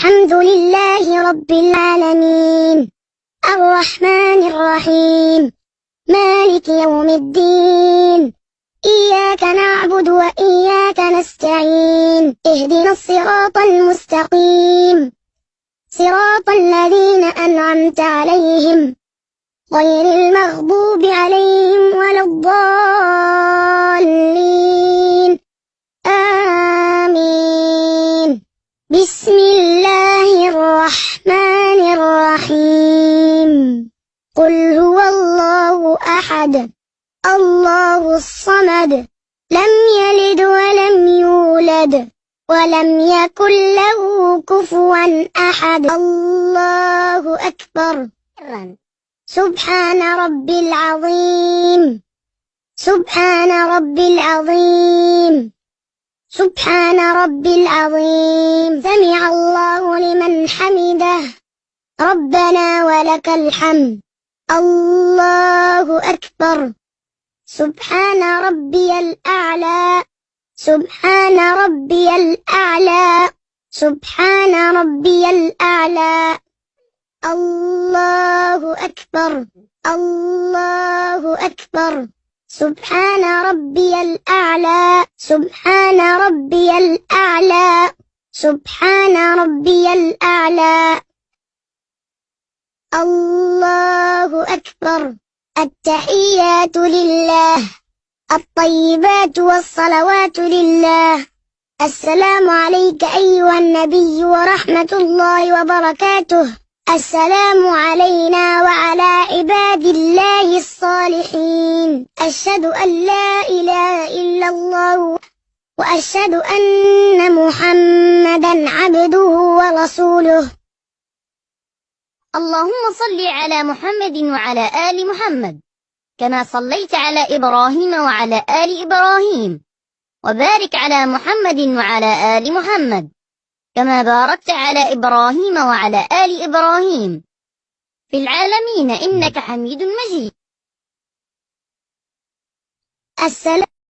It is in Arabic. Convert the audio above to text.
الحمد لله رب العالمين الرحمن الرحيم مالك يوم الدين إياك نعبد وإياك نستعين اهدنا الصراط المستقيم صراط الذين أنعمت عليهم غير المغضوب عليهم ولا الضالين آمين. بسم الله الرحمن الرحيم. قل هو الله أحد الله الصمد لم يلد ولم يولد ولم يكن له كفوا أحد. الله أكبر. سبحان ربي العظيم سبحان ربي العظيم سبحان ربي العظيم. سمع الله لمن حمده ربنا ولك الحمد. الله أكبر. سبحان ربي الأعلى سبحان ربي الأعلى سبحان ربي الأعلى. الله أكبر الله أكبر. سبحان ربي الأعلى سبحان ربي الأعلى سبحان ربي الأعلى. الله أكبر. التحيات لله الطيبات والصلوات لله. السلام عليك أيها النبي ورحمة الله وبركاته. السلام علينا وعلى عباد الله الصالحين. أشهد أن لا إله إلا الله وأشهد أن محمدا عبده ورسوله. اللهم صل على محمد وعلى آل محمد كما صليت على إبراهيم وعلى آل إبراهيم، وبارك على محمد وعلى آل محمد كما باركت على إبراهيم وعلى آل إبراهيم في العالمين إنك حميد مجيد. السلام